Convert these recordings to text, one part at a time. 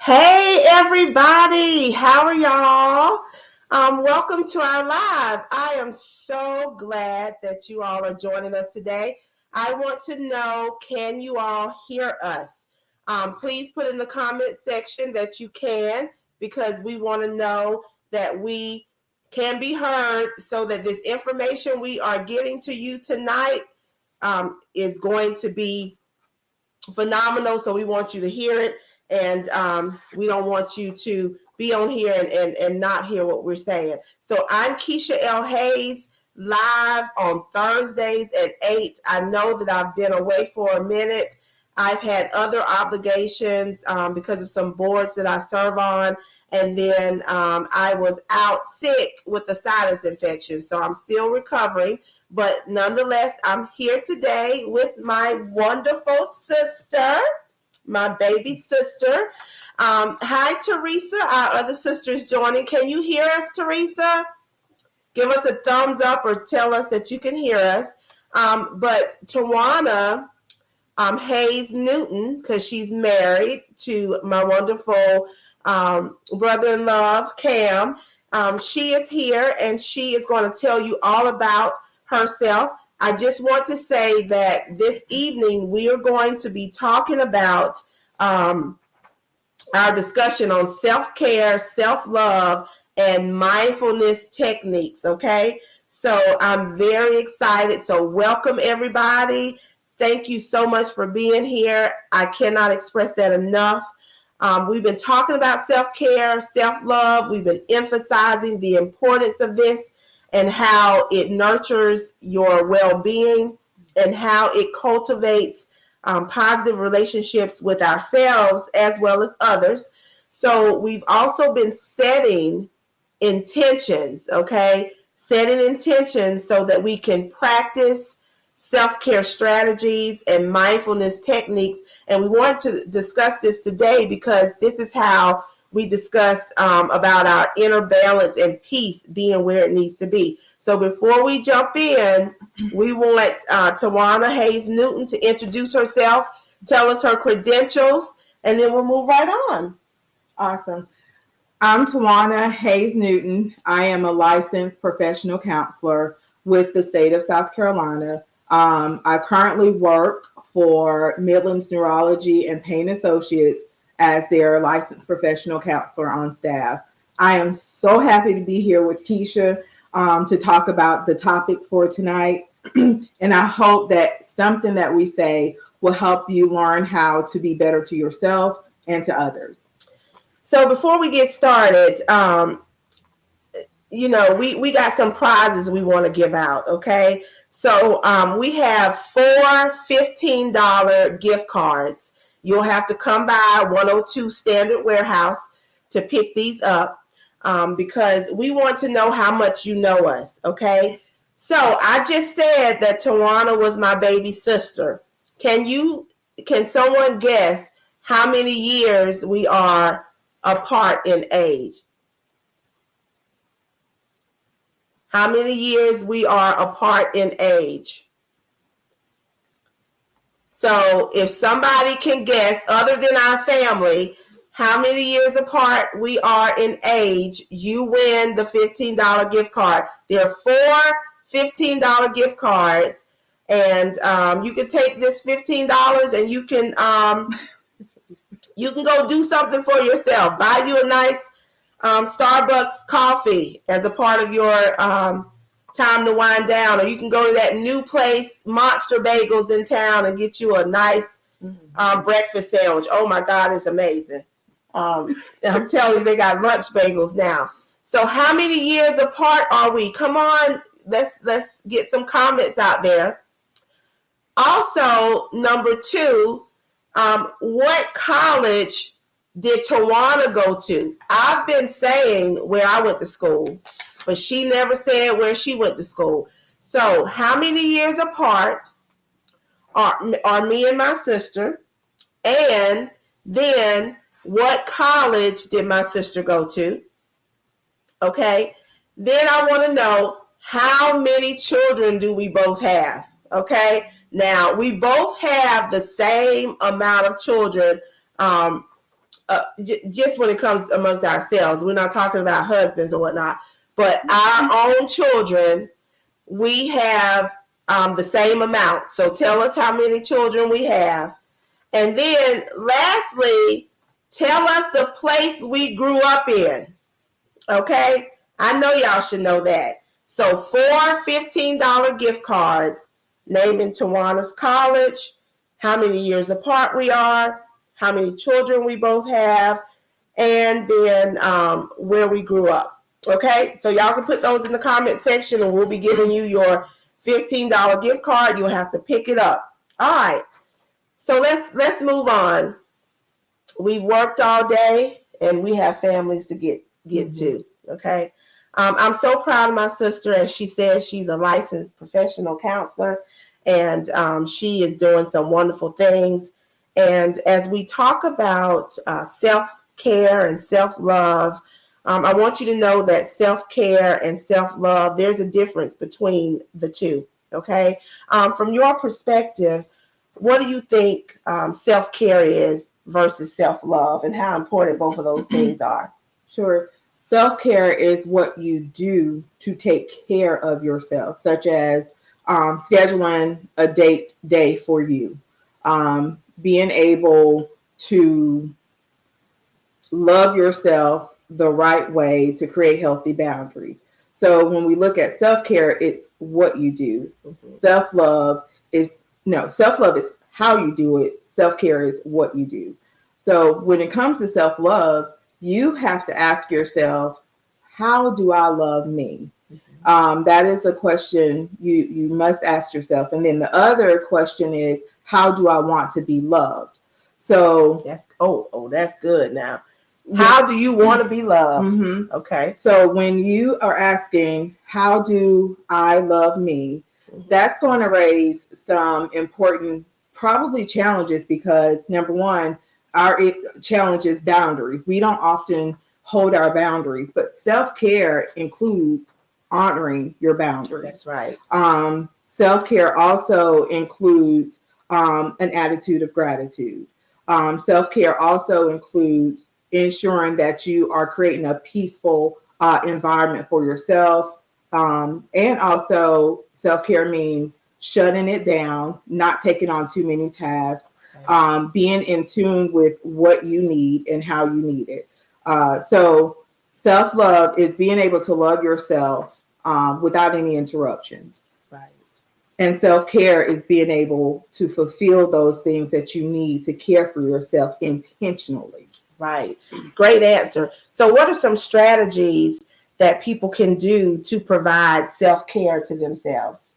Hey everybody, how are y'all? Welcome to our live. I am so glad that you all are joining us today. I want to know, can you all hear us? Please put in the comment section that you can, because we want to know that we can be heard, so that this information we are getting to you tonight is going to be phenomenal. So we want you to hear it, and we don't want you to be on here and not hear what we're saying. So I'm Keisha L. Hayes, live on Thursdays at 8. I know that I've been away for a minute. I've had other obligations because of some boards that I serve on, and then I was out sick with a sinus infection, so I'm still recovering. But nonetheless, I'm here today with my wonderful sister, my baby sister. Hi, Teresa. Our other sister is joining. Can you hear us, Teresa? Give us a thumbs up or tell us that you can hear us. But Tawana Hayes Newton, because she's married to my wonderful brother-in-law, Cam, she is here, and she is going to tell you all about herself. I just want to say that this evening we are going to be talking about our discussion on self-care, self-love, and mindfulness techniques, okay? So I'm very excited. So welcome, everybody. Thank you so much for being here. I cannot express that enough. We've been talking about self-care, self-love. We've been emphasizing the importance of this and how it nurtures your well-being and how it cultivates positive relationships with ourselves as well as others. So we've also been setting intentions, okay? Setting intentions so that we can practice self-care strategies and mindfulness techniques. And we want to discuss this today because this is how we discuss about our inner balance and peace being where it needs to be. So before we jump in, we want Tawana Hayes Newton to introduce herself, tell us her credentials, and then we'll move right on. Awesome. I'm Tawana Hayes Newton. I am a licensed professional counselor with the state of South Carolina. I currently work for Midlands Neurology and Pain Associates as their licensed professional counselor on staff. I am so happy to be here with Keisha to talk about the topics for tonight. And I hope that something that we say will help you learn how to be better to yourself and to others. So before we get started, we got some prizes we want to give out, okay? So we have 4 $15 gift cards. You'll have to come by 102 Standard Warehouse to pick these up because we want to know how much you know us, okay? So I just said that Tawana was my baby sister. Can someone guess how many years we are apart in age? How many years we are apart in age? So if somebody can guess, other than our family, how many years apart we are in age, you win the $15 gift card. There are 4 $15 gift cards, and you can take this $15 and you can go do something for yourself. Buy you a nice Starbucks coffee as a part of your time to wind down, or you can go to that new place, Monster Bagels in town, and get you a nice breakfast sandwich. Oh my God, it's amazing. I'm telling you, they got lunch bagels now. So how many years apart are we? Come on, let's get some comments out there. Also, number 2, what college did Tawana go to? I've been saying where I went to school, but she never said where she went to school. So, how many years apart are me and my sister? And then, what college did my sister go to? Okay. Then I want to know, how many children do we both have? Okay. Now, we both have the same amount of children. Just when it comes amongst ourselves, we're not talking about husbands or whatnot, but our own children, we have the same amount. So tell us how many children we have. And then lastly, tell us the place we grew up in. Okay? I know y'all should know that. So 4 $15 gift cards naming Tawana's college, how many years apart we are, how many children we both have, and then where we grew up. Okay? So y'all can put those in the comment section and we'll be giving you your $15 gift card. You'll have to pick it up. All right. So let's move on. We've worked all day and we have families to get to. Okay. I'm so proud of my sister. As she says, she's a licensed professional counselor, and she is doing some wonderful things. And as we talk about self-care and self-love, I want you to know that self-care and self-love, there's a difference between the two. Okay. From your perspective, what do you think self-care is versus self-love, and how important both of those things are? Sure. Self-care is what you do to take care of yourself, such as scheduling a date day for you, being able to love yourself the right way to create healthy boundaries. So when we look at self-care, it's what you do. Self-love is self-love is how you do it. Self-care is what you do. So when it comes to self-love, you have to ask yourself, how do I love me? That is a question you must ask yourself. And then the other question is, how do I want to be loved? So that's good. Now, how do you want to be loved? Okay. So when you are asking, how do I love me? That's going to raise some important, probably challenges, because number one, our challenge is boundaries. We don't often hold our boundaries, but self-care includes honoring your boundaries. That's right. Self-care also includes an attitude of gratitude. Self-care also includes ensuring that you are creating a peaceful environment for yourself. And also self-care means shutting it down, not taking on too many tasks, being in tune with what you need and how you need it. So self-love is being able to love yourself without any interruptions. Right. And self-care is being able to fulfill those things that you need to care for yourself intentionally. Right. Great answer. So what are some strategies that people can do to provide self-care to themselves?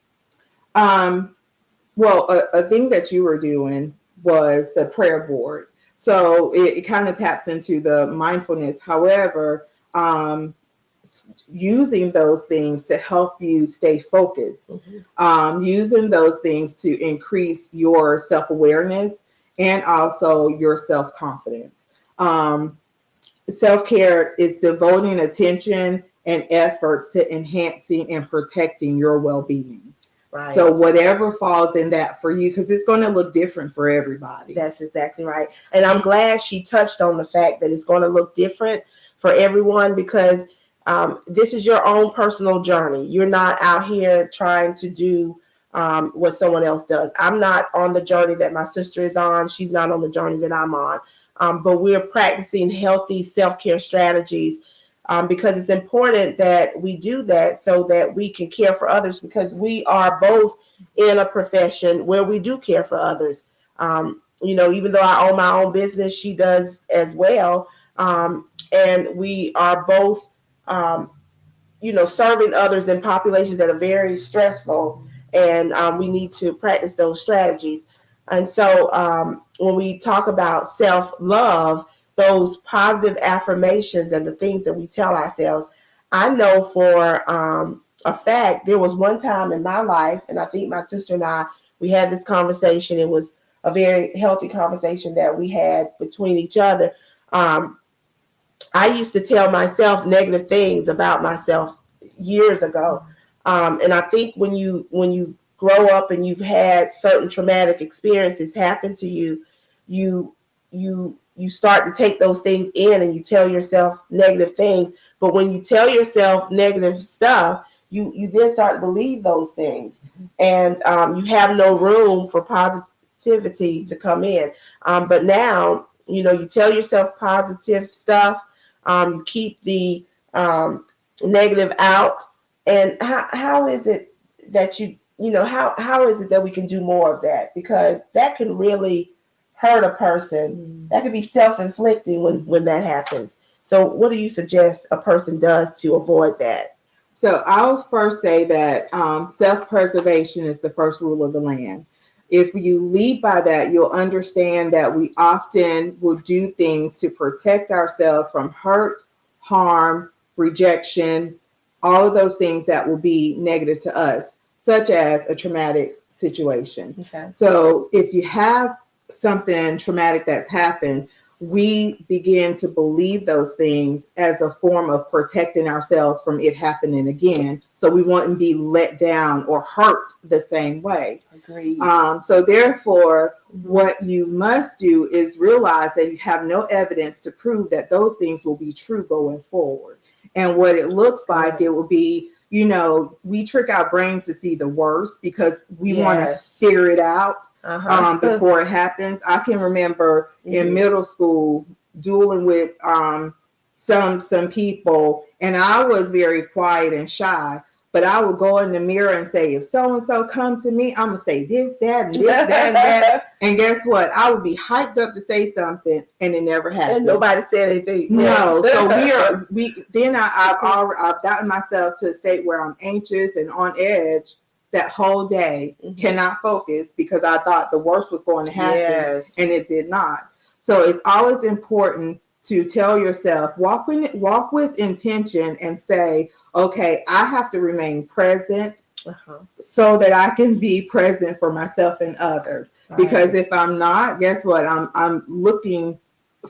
Well, a thing that you were doing was the prayer board. So it kind of taps into the mindfulness. However, using those things to help you stay focused, using those things to increase your self-awareness and also your self-confidence. Self-care is devoting attention and efforts to enhancing and protecting your well-being. Right. So whatever falls in that for you, because it's going to look different for everybody. That's exactly right. And I'm glad she touched on the fact that it's going to look different for everyone, because this is your own personal journey. You're not out here trying to do what someone else does. I'm not on the journey that my sister is on. She's not on the journey that I'm on. But we're practicing healthy self-care strategies because it's important that we do that so that we can care for others, because we are both in a profession where we do care for others. Even though I own my own business, she does as well. And we are both, serving others in populations that are very stressful, and we need to practice those strategies. And so when we talk about self-love, those positive affirmations and the things that we tell ourselves. I know for a fact, there was one time in my life, and I think my sister and I, we had this conversation. It was a very healthy conversation that we had between each other. Um, I used to tell myself negative things about myself years ago, and I think when you grow up and you've had certain traumatic experiences happen to you, you you start to take those things in and you tell yourself negative things. But when you tell yourself negative stuff, you then start to believe those things, and you have no room for positivity to come in. But now, you tell yourself positive stuff. You keep the negative out. And how is it that how is it that we can do more of that? Because that can really hurt a person. That could be self-inflicting when that happens. So what do you suggest a person does to avoid that? So I'll first say that self-preservation is the first rule of the land. If you lead by that, you'll understand that we often will do things to protect ourselves from hurt, harm, rejection, all of those things that will be negative to us, such as a traumatic situation. Okay. So if you have something traumatic that's happened, we begin to believe those things as a form of protecting ourselves from it happening again. So we won't be let down or hurt the same way. Agreed. So therefore, what you must do is realize that you have no evidence to prove that those things will be true going forward. And what it looks like, it will be, we trick our brains to see the worst because we want to figure it out before it happens. I can remember in middle school dueling with some people, and I was very quiet and shy. But I would go in the mirror and say, if so-and-so come to me, I'm going to say this, that, and this, that, and that. And guess what? I would be hyped up to say something, and it never happened. And nobody said anything. No. So I've gotten myself to a state where I'm anxious and on edge that whole day, cannot focus because I thought the worst was going to happen, and it did not. So it's always important to tell yourself, walk with intention and say, okay, I have to remain present so that I can be present for myself and others. Right. Because if I'm not, guess what? I'm looking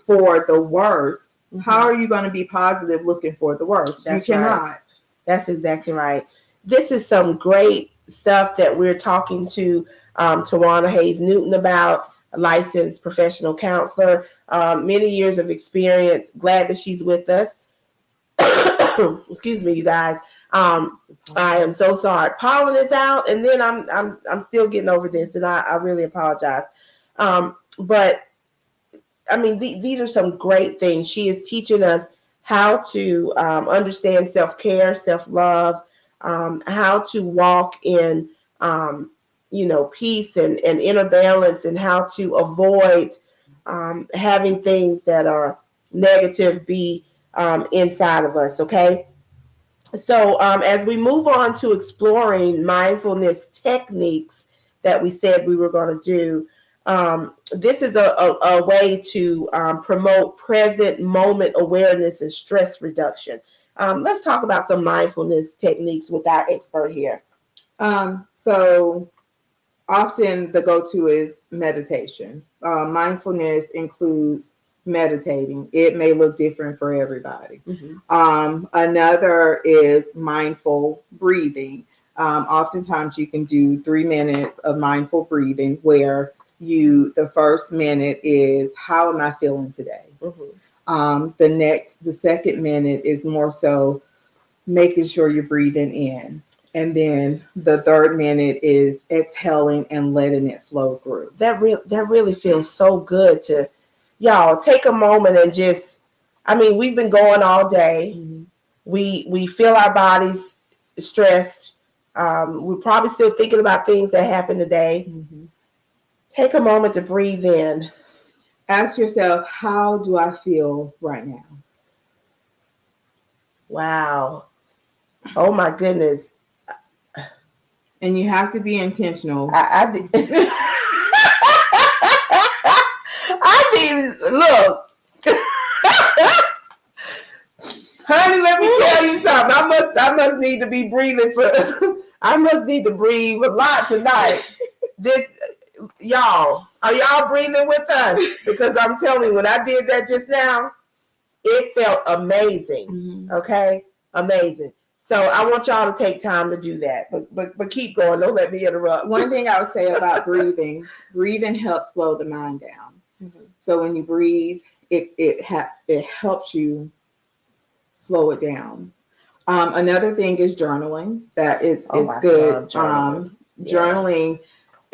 for the worst. How are you going to be positive looking for the worst? That's you cannot. Right. That's exactly right. This is some great stuff that we're talking to Tawana Hayes Newton about, a licensed professional counselor, many years of experience. Glad that she's with us. Excuse me, you guys. I am so sorry. Pollen is out, and then I'm still getting over this, and I really apologize. But I mean, these are some great things. She is teaching us how to understand self-care, self-love, how to walk in, peace and inner balance, and how to avoid having things that are negative be inside of us, okay? So as we move on to exploring mindfulness techniques that we said we were going to do, this is a way to promote present moment awareness and stress reduction. Let's talk about some mindfulness techniques with our expert here. So often the go-to is meditation. Mindfulness includes meditating. It may look different for everybody. Another is mindful breathing. Oftentimes you can do 3 minutes of mindful breathing where the first minute is, how am I feeling today? The second minute is more so making sure you're breathing in. And then the third minute is exhaling and letting it flow through. That really feels so good to, y'all, take a moment and just, we've been going all day. We feel our bodies stressed. We're probably still thinking about things that happened today. Take a moment to breathe in. Ask yourself, how do I feel right now? Wow. Oh my goodness. And you have to be intentional. I did look. Honey, let me tell you something. I must need to be breathing for. I must need to breathe a lot tonight. This, y'all, are y'all breathing with us? Because I'm telling you, when I did that just now, it felt amazing. Mm-hmm. Okay, amazing. So I want y'all to take time to do that. But keep going. Don't let me interrupt. One thing I would say about breathing helps slow the mind down. Mm-hmm. So when you breathe, it helps you slow it down. Another thing is journaling. It's I good. love journaling. Journaling,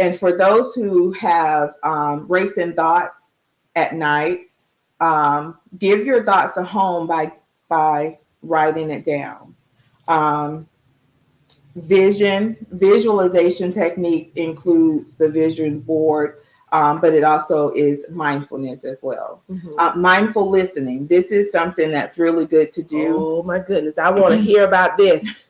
and for those who have racing thoughts at night, give your thoughts a home by writing it down. Um, visualization techniques includes the vision board, but it also is mindfulness as well. Mm-hmm. Mindful listening. This is something that's really good to do. Oh my goodness, I want to hear about this.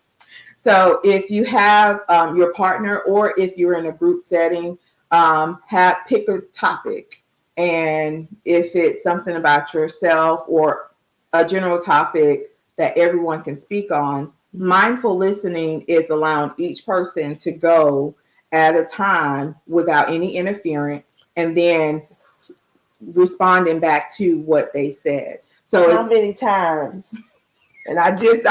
So if you have your partner, or if you're in a group setting, pick a topic, and if it's something about yourself or a general topic that everyone can speak on, mindful listening is allowing each person to go at a time without any interference, and then responding back to what they said. So how many times? And I failed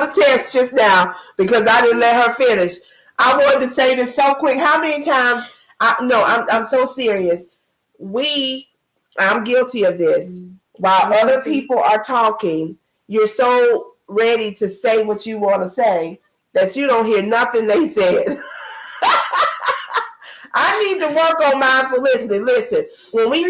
the test just now because I didn't let her finish. I wanted to say this so quick. How many times? I'm so serious. I'm guilty of this. While other people are talking, you're so ready to say what you want to say that you don't hear nothing they said. I need to work on mindful listening. Listen, when we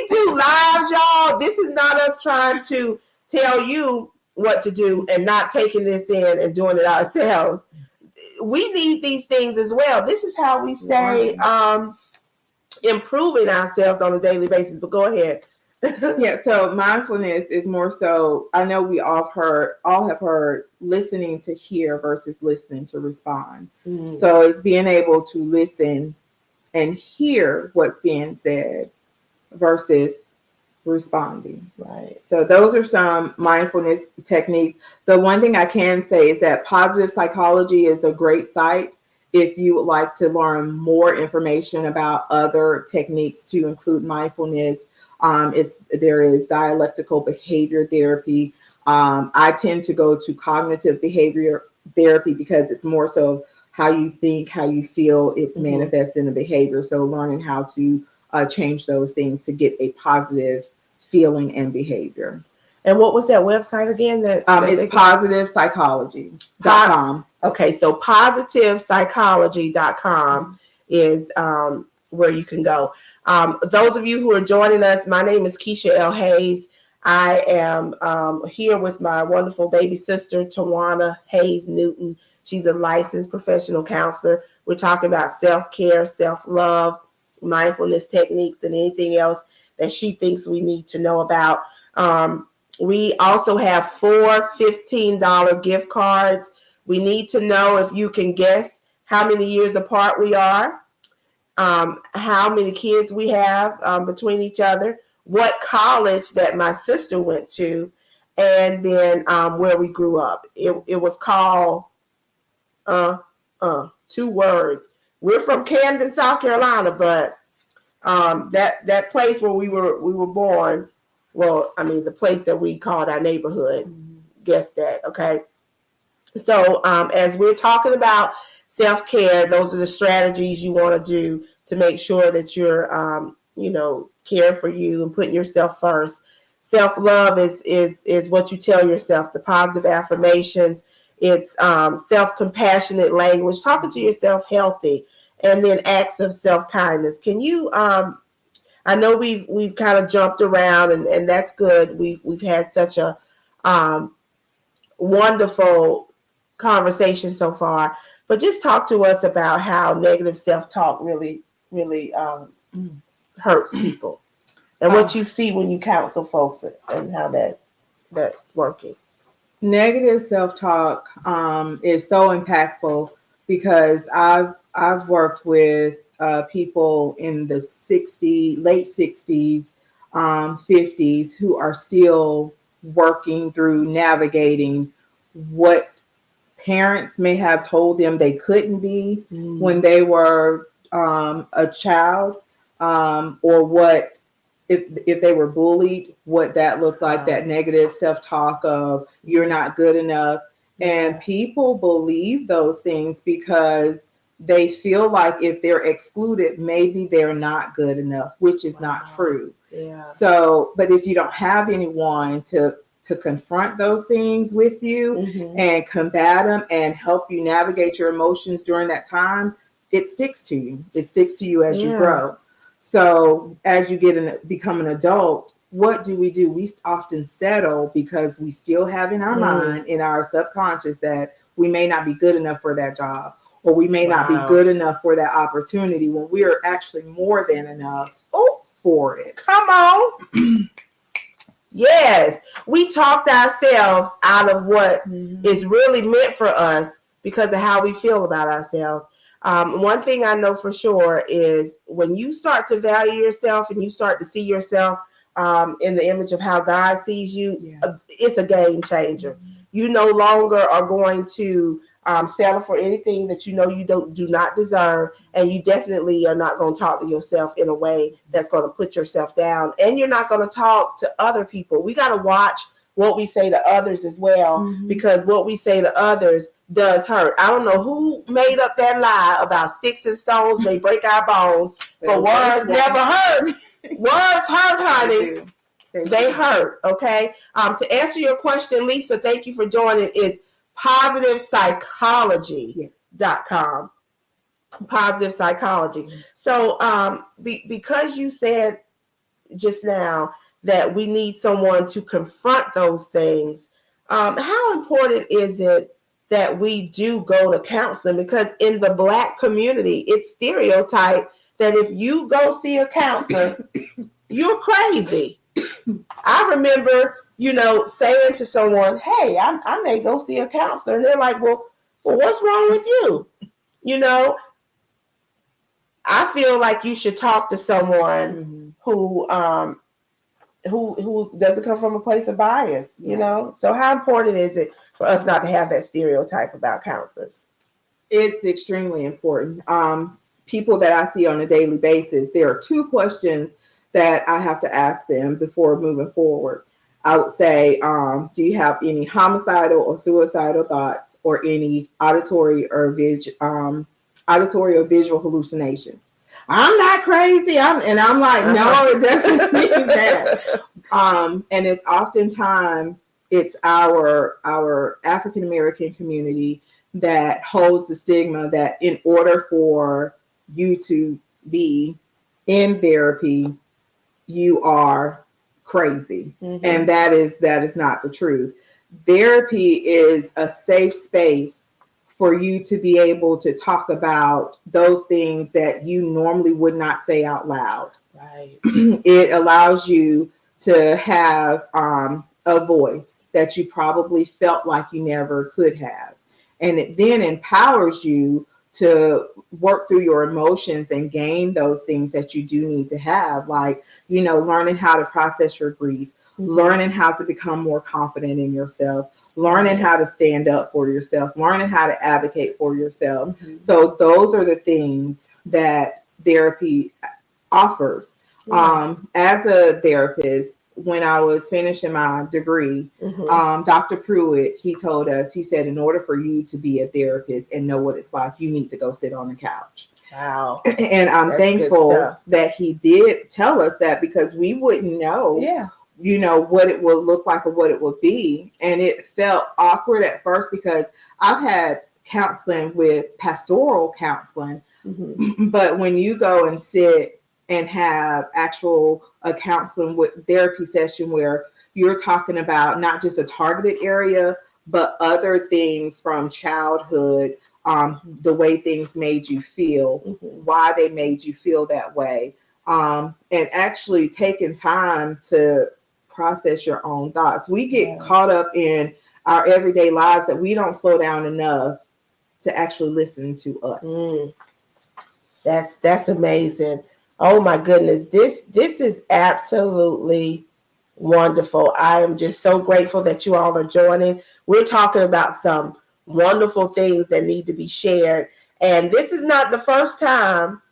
do lives, y'all, this is not us trying to tell you what to do and not taking this in and doing it ourselves. We need these things as well. This is how we stay improving ourselves on a daily basis. But go ahead. Yeah, so mindfulness is more so, I know we all have heard listening to hear versus listening to respond. Mm-hmm. So it's being able to listen and hear what's being said versus responding. Right. So those are some mindfulness techniques. The one thing I can say is that Positive Psychology is a great site if you would like to learn more information about other techniques to include mindfulness. There is dialectical behavior therapy. I tend to go to cognitive behavior therapy because it's more so how you think, how you feel, it's manifests in the behavior. So learning how to change those things to get a positive feeling and behavior. And what was that website again? It's positivepsychology.com. Okay, so positivepsychology.com is where you can go. Those of you who are joining us, my name is Keisha L. Hayes. I am here with my wonderful baby sister, Tawana Hayes Newton. She's a licensed professional counselor. We're talking about self-care, self-love, mindfulness techniques, and anything else that she thinks we need to know about. We also have 4 $15 gift cards. We need to know if you can guess how many years apart we are, how many kids we have between each other, what college that my sister went to, and then where we grew up. It was called 2 words. We're from Camden, South Carolina, but that place where we were born, well, I mean, the place that we called our neighborhood, guess that, okay? So as we're talking about self-care, those are the strategies you want to do to make sure that you're, caring for you and putting yourself first. Self-love is what you tell yourself, the positive affirmations. It's self-compassionate language, talking to yourself healthy, and then acts of self-kindness. Can you, I know we've kind of jumped around, and that's good. We've had such a wonderful conversation so far, but just talk to us about how negative self-talk really hurts people, and what you see when you counsel folks, and how that's working. Negative self-talk is so impactful because I've worked with people in the late 60s, 50s who are still working through navigating what parents may have told them they couldn't be when they were a child, or what if they were bullied, what that looked like, that negative self-talk of you're not good enough. And people believe those things because they feel like if they're excluded, maybe they're not good enough, which is not true. So, but if you don't have anyone to confront those things with you and combat them and help you navigate your emotions during that time, it sticks to you. It sticks to you as you grow. So as you become an adult, what do? We often settle because we still have in our mind, in our subconscious, that we may not be good enough for that job, or we may not be good enough for that opportunity, when we are actually more than enough for it. Come on. Yes, we talked ourselves out of what is really meant for us because of how we feel about ourselves. One thing I know for sure is when you start to value yourself and you start to see yourself in the image of how God sees you, it's a game changer. You no longer are going to settle for anything that you know you do not deserve, and you definitely are not going to talk to yourself in a way that's going to put yourself down, and you're not going to talk to other people. We got to watch what we say to others as well, because what we say to others does hurt. I don't know who made up that lie about sticks and stones may break our bones, but words never hurt. Words hurt, honey. They hurt, okay? To answer your question, Lisa, thank you for joining, is positivepsychology.com. Positive psychology. So because you said just now that we need someone to confront those things, how important is it that we do go to counseling? Because in the Black community, it's stereotyped that if you go see a counselor, you're crazy. I remember, saying to someone, hey, I may go see a counselor. And they're like, well, what's wrong with you? I feel like you should talk to someone who doesn't come from a place of bias, So how important is it for us not to have that stereotype about counselors? It's extremely important. People that I see on a daily basis, there are two questions that I have to ask them before moving forward. I would say, do you have any homicidal or suicidal thoughts, or any auditory or visual hallucinations? I'm not crazy. I'm like, no, it doesn't mean that. And it's oftentimes it's our African American community that holds the stigma that in order for you to be in therapy, you are crazy. And that is not the truth. Therapy is a safe space for you to be able to talk about those things that you normally would not say out loud. Right. It allows you to have a voice that you probably felt like you never could have. And it then empowers you to work through your emotions and gain those things that you do need to have, like, learning how to process your grief, learning how to become more confident in yourself, learning how to stand up for yourself, learning how to advocate for yourself. So those are the things that therapy offers. As a therapist, when I was finishing my degree, Dr. Pruitt, he told us, he said, in order for you to be a therapist and know what it's like, you need to go sit on the couch. Wow. And I'm thankful that he did tell us that, because we wouldn't know, what it would look like or what it would be. And it felt awkward at first, because I've had counseling with pastoral counseling, but when you go and sit and have a counseling with therapy session where you're talking about not just a targeted area, but other things from childhood, the way things made you feel, why they made you feel that way, and actually taking time to process your own thoughts. We get caught up in our everyday lives that we don't slow down enough to actually listen to us. That's amazing. Oh my goodness, this is absolutely wonderful. I am just so grateful that you all are joining. We're talking about some wonderful things that need to be shared. And this is not the first time,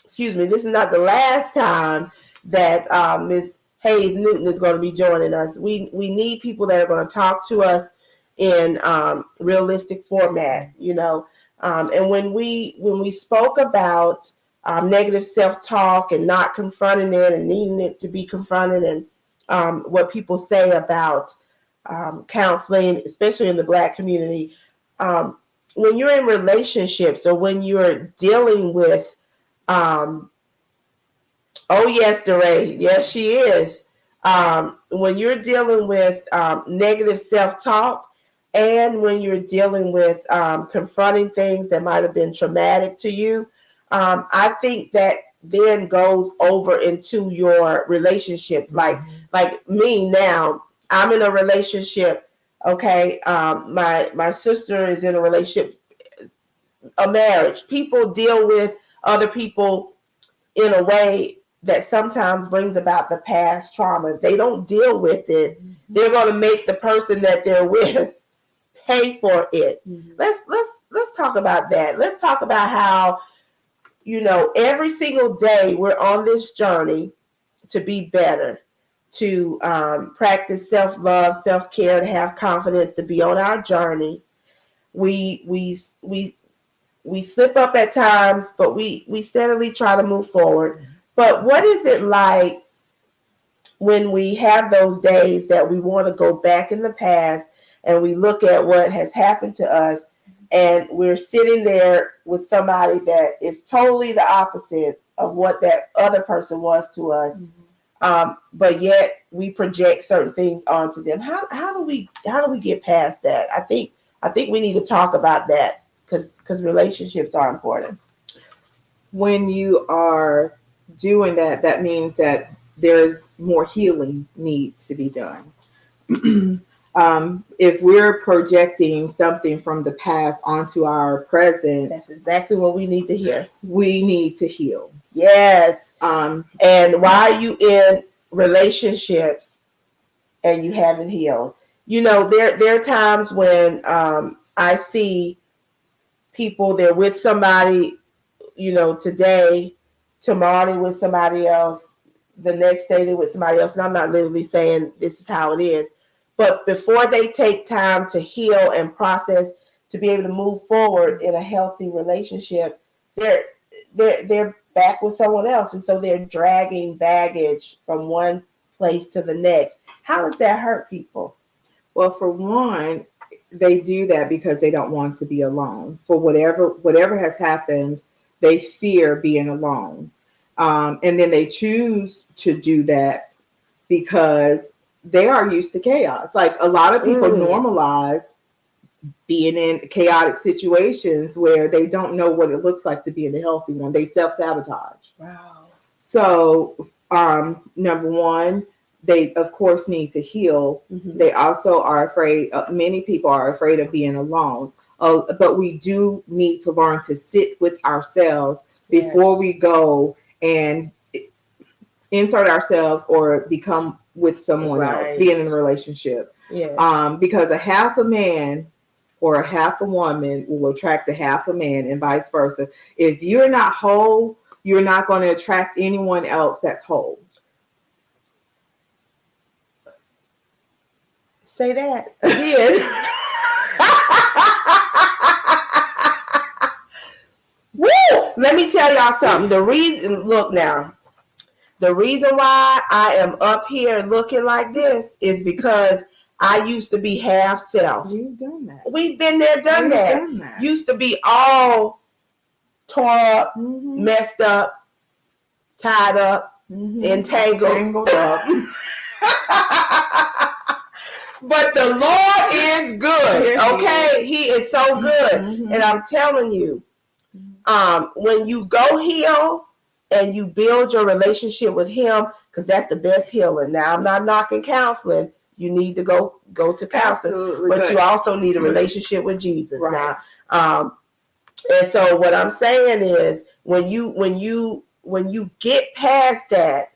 excuse me, this is not the last time that Ms. Hayes Newton is going to be joining us. We need people that are going to talk to us in realistic format, you know. And when we spoke about negative self-talk and not confronting it and needing it to be confronted, and what people say about counseling, especially in the Black community, um, when you're in relationships or when you're dealing with um, oh, yes, DeRay. Yes, she is. When you're dealing with negative self-talk, and when you're dealing with confronting things that might have been traumatic to you, I think that then goes over into your relationships. Like me now, I'm in a relationship. Okay, my sister is in a relationship, a marriage. People deal with other people in a way that sometimes brings about the past trauma. If they don't deal with it, they're going to make the person that they're with pay for it. Let's talk about that. Let's talk about how, you know, every single day we're on this journey to be better, to practice self-love, self-care, to have confidence, to be on our journey. We slip up at times, but we steadily try to move forward. But what is it like when we have those days that we want to go back in the past and we look at what has happened to us, and we're sitting there with somebody that is totally the opposite of what that other person was to us, but yet we project certain things onto them. How do we get past that? I think we need to talk about that, because relationships are important. When you are doing that, that means that there's more healing needs to be done. If we're projecting something from the past onto our present, That's exactly what we need to hear. we need to heal. Yes. And why are you in relationships and you haven't healed? You know, there are times when I see people, they're with somebody, you know, today, tomorrow they're with somebody else, the next day they're with somebody else. And I'm not literally saying this is how it is, but before they take time to heal and process, to be able to move forward in a healthy relationship, they're back with someone else, and so they're dragging baggage from one place to the next. How does that hurt people? Well, for one, they do that because they don't want to be alone. For whatever has happened, they fear being alone, and then they choose to do that because they are used to chaos. Like a lot of people normalize being in chaotic situations where they don't know what it looks like to be in a healthy one. They self-sabotage. Wow. So, number one, they of course need to heal. They also are afraid. Many people are afraid of being alone. But we do need to learn to sit with ourselves before we go and insert ourselves or become with someone else, being in a relationship. Because a half a man or a half a woman will attract a half a man, and vice versa. If you're not whole, you're not going to attract anyone else that's whole. Say that again. Woo! Let me tell y'all something. The reason why I am up here looking like this is because I used to be half self. We've done that. We've been there, done that. Used to be all tore up, messed up, tied up, entangled up. But the Lord is good, okay? He is so good. And I'm telling you, when you go heal and you build your relationship with Him, because that's the best healing. Now, I'm not knocking counseling. You need to go to counseling. Absolutely, but you also need a relationship with Jesus. Right. Now, and so what I'm saying is, when you when you get past that,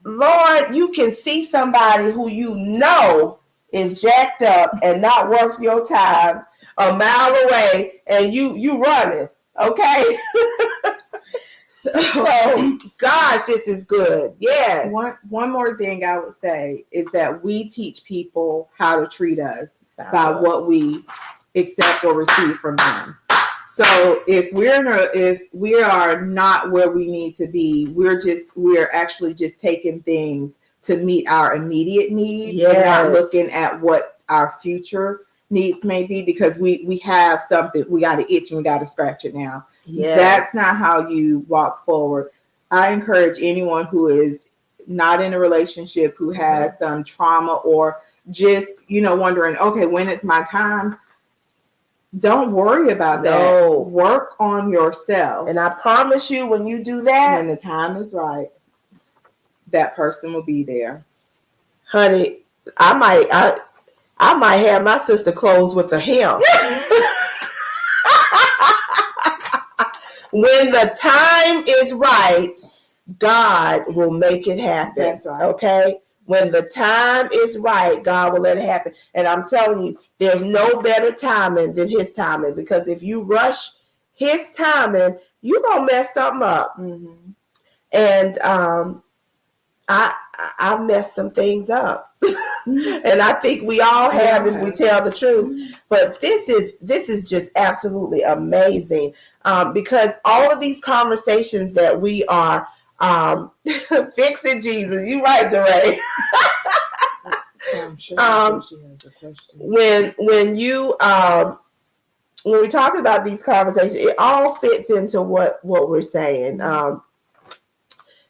Lord, you can see somebody who you know is jacked up and not worth your time a mile away, and you running, okay? So, gosh, this is good. Yes. One more thing I would say is that we teach people how to treat us by what we accept or receive from them. So if we are not where we need to be, we're actually just taking things to meet our immediate needs and not looking at what our future needs may be, because we have something, we got to itch and we got to scratch it now. That's not how you walk forward. I encourage anyone who is not in a relationship, who has some trauma, or just, wondering, okay, when it's my time, don't worry about that. Work on yourself. And I promise you, when you do that, when the time is right, that person will be there. Honey, I might have my sister close with a hymn. When the time is right, God will make it happen. That's right. Okay? When the time is right, God will let it happen. And I'm telling you, there's no better timing than his timing, because if you rush his timing, you're going to mess something up. Mm-hmm. And I messed some things up. And I think we all have, if we tell the truth. But this is just absolutely amazing, because all of these conversations that we are fixing Jesus. You're right, DeRay. I'm sure she has a question. When we're talking about these conversations, it all fits into what we're saying.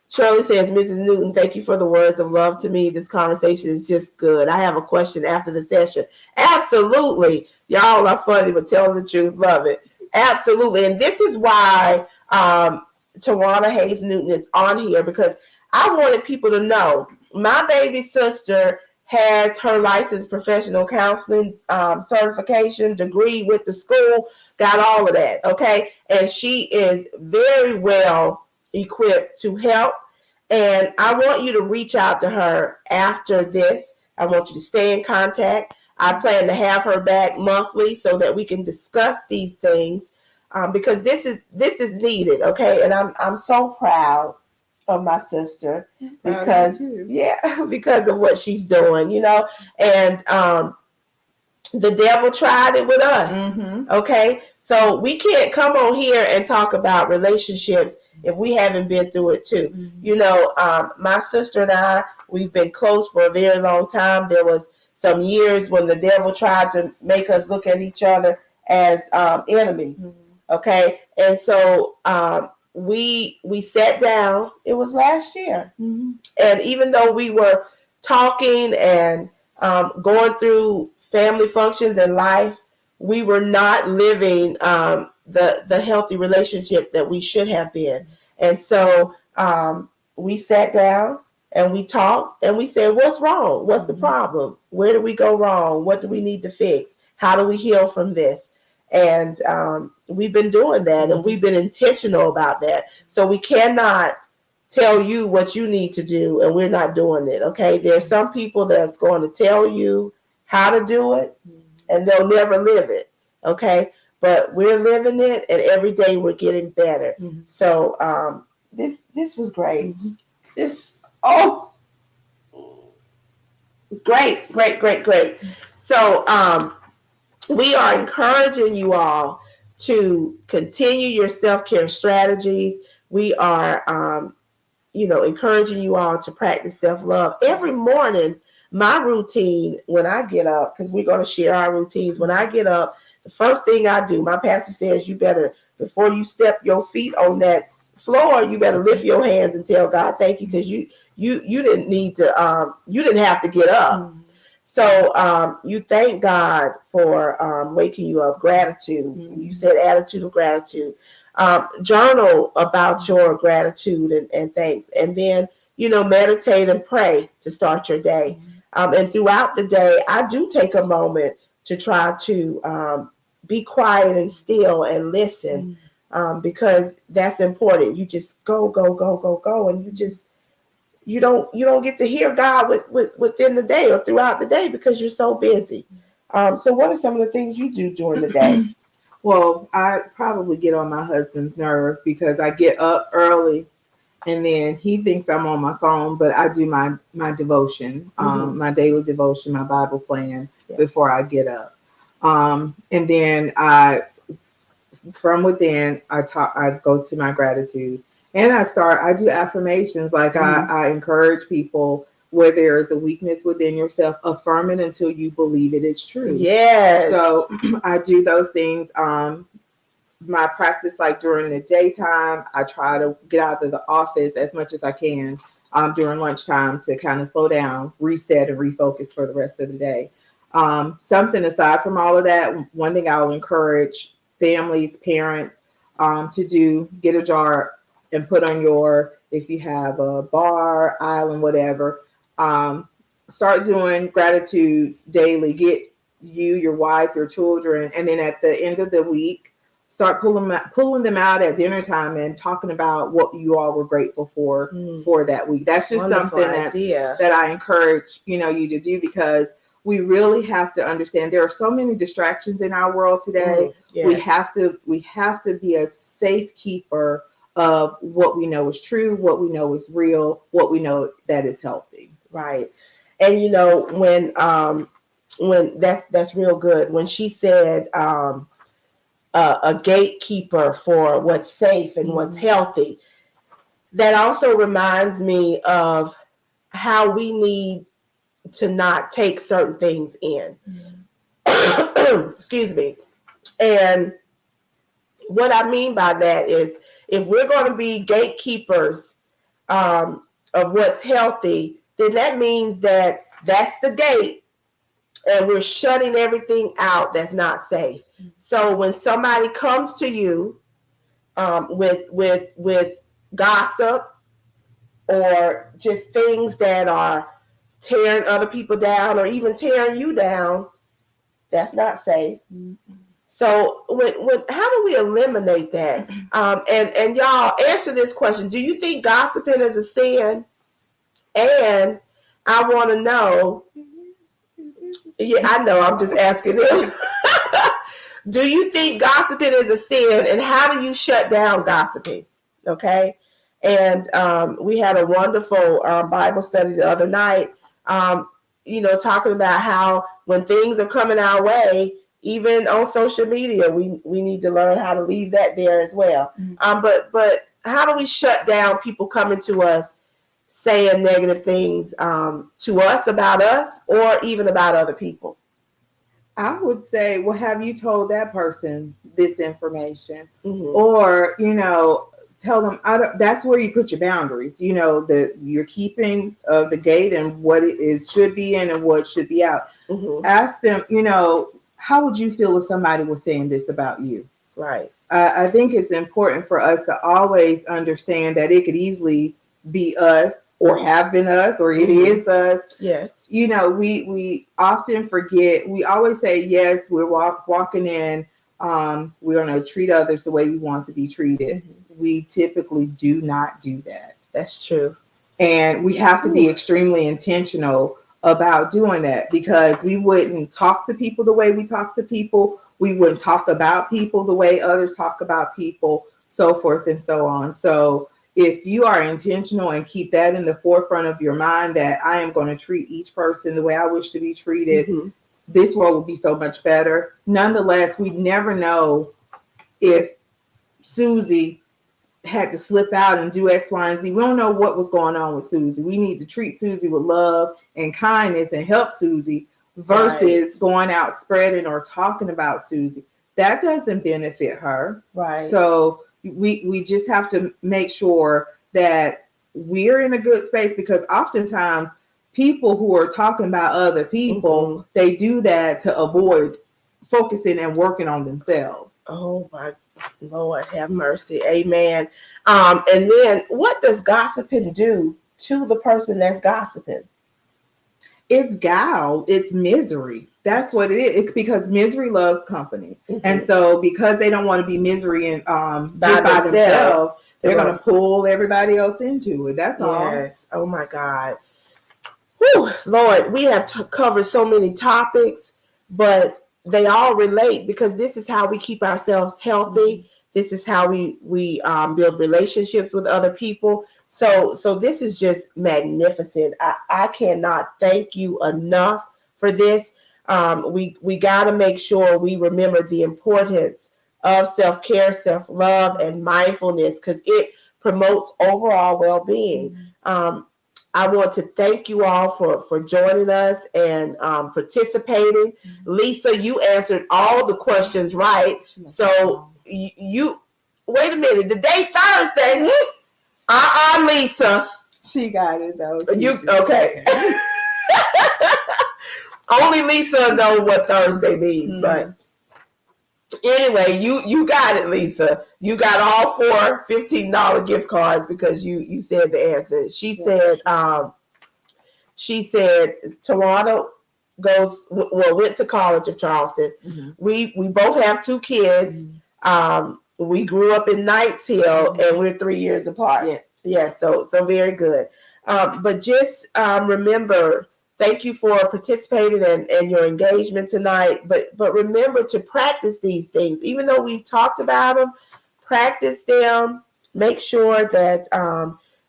Shirley says, Mrs. Newton, thank you for the words of love to me. This conversation is just good. I have a question after the session. Absolutely. Y'all are funny, but telling the truth. Love it. Absolutely. And this is why Tawana Hayes Newton is on here, because I wanted people to know my baby sister has her licensed professional counseling certification degree with the school, got all of that, okay? And she is very well equipped to help. And I want you to reach out to her after this. I want you to stay in contact. I plan to have her back monthly so that we can discuss these things, because this is needed, okay? And I'm so proud of my sister, because because of what she's doing, and the devil tried it with us, okay? So we can't come on here and talk about relationships if we haven't been through it too. My sister and I, we've been close for a very long time. There was some years when the devil tried to make us look at each other as enemies, okay? And so we sat down. It was last year, and even though we were talking and going through family functions in life, we were not living the healthy relationship that we should have been. And so we sat down and we talked and we said, what's wrong? What's the problem? Where do we go wrong? What do we need to fix? How do we heal from this? And we've been doing that, and we've been intentional about that. So we cannot tell you what you need to do and we're not doing it, okay? There's some people that's going to tell you how to do it, and they'll never live it, okay? But we're living it, and every day we're getting better. So this was great. Great. So we are encouraging you all to continue your self-care strategies. We are encouraging you all to practice self-love. Every morning, my routine when I get up, because we're going to share our routines. When I get up, the first thing I do, my pastor says, you better, before you step your feet on that floor, you better lift your hands and tell God thank you, because you didn't need to, you didn't have to get up. So you thank God for waking you up. Gratitude. You said attitude of gratitude. Journal about your gratitude and thanks. And then, meditate and pray to start your day. And throughout the day, I do take a moment to try to be quiet and still and listen because that's important. You just go, go, go, go, go, and you don't get to hear God within the day or throughout the day because you're so busy. So what are some of the things you do during the day? Well, I probably get on my husband's nerve because I get up early and then he thinks I'm on my phone, but I do my devotion, my daily devotion, my Bible plan before I get up. And then from within, I go to my gratitude and I do affirmations. Like I encourage people where there is a weakness within yourself, affirm it until you believe it is true. Yes. So I do those things. My practice, like during the daytime, I try to get out of the office as much as I can during lunchtime to kind of slow down, reset, and refocus for the rest of the day. Something aside from all of that, one thing I will encourage families, parents to do, get a jar and put on if you have a bar, island, whatever, start doing gratitudes daily. Get you, your wife, your children, and then at the end of the week, start pulling them out at dinner time and talking about what you all were grateful for that week. That's just Wonderful something idea. that I encourage you to do, because we really have to understand there are so many distractions in our world today. Yes. We have to be a safe keeper of what we know is true, what we know is real, what we know that is healthy. Right. And when that's real good. When she said a gatekeeper for what's safe and what's healthy, that also reminds me of how we need to not take certain things in. Excuse me. And what I mean by that is, if we're going to be gatekeepers of what's healthy, then that means that's the gate, and we're shutting everything out that's not safe. So when somebody comes to you with gossip or just things that are tearing other people down or even tearing you down, that's not safe. So how do we eliminate that? And y'all answer this question: do you think gossiping is a sin? And I want to know. Yeah, I know. I'm just asking this. Do you think gossiping is a sin, and how do you shut down gossiping? Okay. And we had a wonderful Bible study the other night, talking about how when things are coming our way, even on social media, we need to learn how to leave that there as well. But how do we shut down people coming to us saying negative things to us about us, or even about other people? I would say, well, have you told that person this information? Or, tell them, that's where you put your boundaries, that you're keeping the gate and what it is should be in and what should be out. Ask them, how would you feel if somebody was saying this about you? Right. I think it's important for us to always understand that it could easily be us, or have been us, or it is us. Yes. We often forget. We always say, yes, we're walking in. We're going to treat others the way we want to be treated. We typically do not do that. That's true. And we have to be extremely intentional about doing that, because we wouldn't talk to people the way we talk to people. We wouldn't talk about people the way others talk about people, so forth and so on. So if you are intentional and keep that in the forefront of your mind, that I am going to treat each person the way I wish to be treated, this world will be so much better. Nonetheless, we never know if Susie had to slip out and do X, Y, and Z. We don't know what was going on with Susie. We need to treat Susie with love and kindness and help Susie, versus going out spreading or talking about Susie. That doesn't benefit her. Right. So we just have to make sure that we're in a good space, because oftentimes people who are talking about other people, they do that to avoid focusing and working on themselves. Oh my Lord, have mercy. Amen. And then what does gossiping do to the person that's gossiping? It's guile, it's misery. That's what it is. It's because misery loves company. And so because they don't want to be misery and by themselves, they're going to pull everybody else into it. That's all. Yes. Oh my God. Whew, Lord, we have covered so many topics, but they all relate because this is how we keep ourselves healthy. This is how we build relationships with other people. So this is just magnificent. I cannot thank you enough for this. We got to make sure we remember the importance of self-care, self-love, and mindfulness because it promotes overall well-being. I want to thank you all for joining us and participating. Lisa, you answered all the questions right. So you wait a minute. Today Thursday. Lisa. She got it though. You okay? Only Lisa knows what Thursday means, but anyway, you got it, Lisa. You got all four $15 gift cards because you said the answer. She said Tawana went to College of Charleston. We both have two kids. We grew up in Knights Hill and we're 3 years apart. Yes, so very good. But just remember, thank you for participating and your engagement tonight. But remember to practice these things. Even though we've talked about them, practice them. Make sure that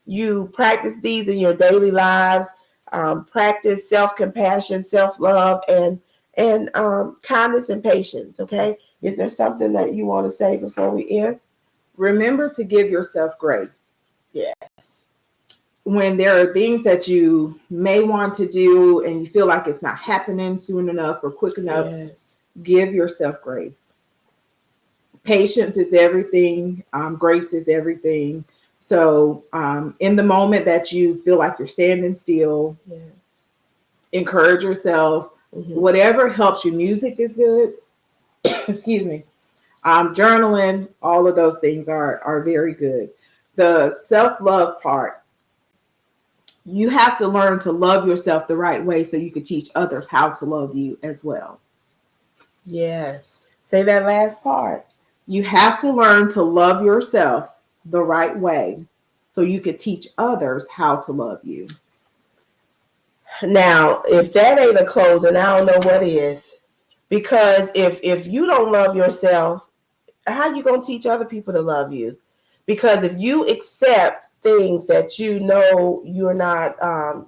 you practice these in your daily lives. Practice self-compassion, self-love, and kindness and patience. Okay? Is there something that you want to say before we end? Remember to give yourself grace. Yes. When there are things that you may want to do and you feel like it's not happening soon enough or quick enough, give yourself grace. Patience is everything. Grace is everything. So in the moment that you feel like you're standing still, encourage yourself. Whatever helps you. Music is good. Excuse me. Journaling, all of those things are very good. The self-love part, you have to learn to love yourself the right way so you can teach others how to love you as well. Yes. Say that last part. You have to learn to love yourself the right way so you can teach others how to love you. Now, if that ain't a closing, I don't know what is. Because if you don't love yourself, how are you going to teach other people to love you? Because if you accept things that you know you're not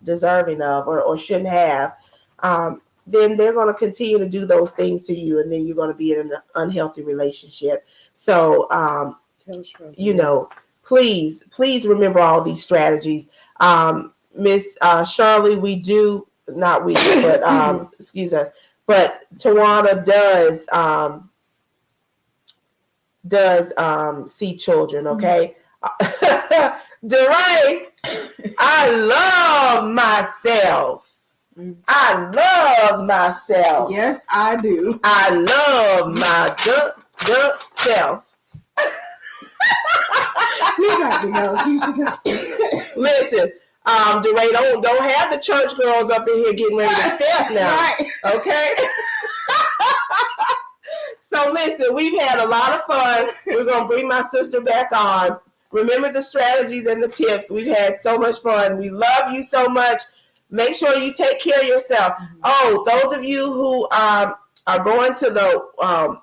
deserving of or shouldn't have, then they're going to continue to do those things to you, and then you're going to be in an unhealthy relationship. So, please remember all these strategies. Miss Shirley, excuse us, but Tawana does see children, okay? DeRay, I love myself. I love myself. Yes, I do. I love my self. We got to go. Keisha, go. Listen, DeRay, don't have the church girls up in here getting ready to step now. Right. Okay? So listen, we've had a lot of fun. We're going to bring my sister back on. Remember the strategies and the tips. We've had so much fun. We love you so much. Make sure you take care of yourself. Oh, those of you who are going to the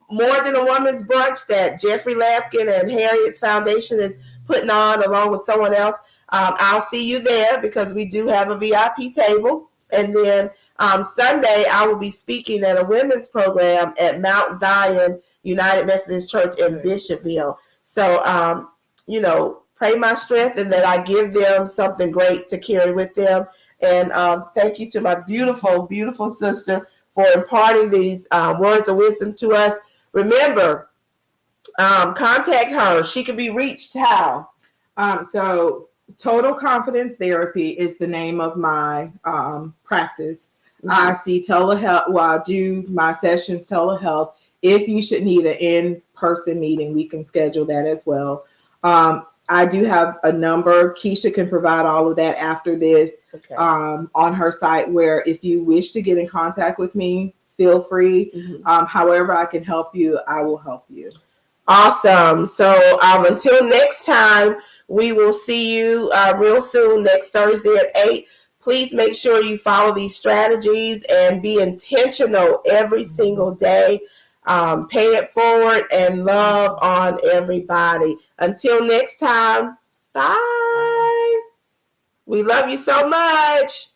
More Than a Woman's Brunch that Jeffrey Lapkin and Harriet's Foundation is putting on along with someone else, I'll see you there because we do have a VIP table. And then Sunday, I will be speaking at a women's program at Mount Zion United Methodist Church in Bishopville. So, pray my strength and that I give them something great to carry with them. And thank you to my beautiful, beautiful sister for imparting these words of wisdom to us. Remember, contact her. She can be reached how? So Total Confidence Therapy is the name of my practice. I see telehealth. Well, I do my sessions telehealth. If you should need an in-person meeting, we can schedule that as well. I do have a number. Keisha can provide all of that after this Okay. On her site, where if you wish to get in contact with me, feel free. However I can help you, I will help you. Awesome. So until next time, we will see you real soon, next Thursday at 8. Please make sure you follow these strategies and be intentional every single day. Pay it forward and love on everybody. Until next time, bye. We love you so much.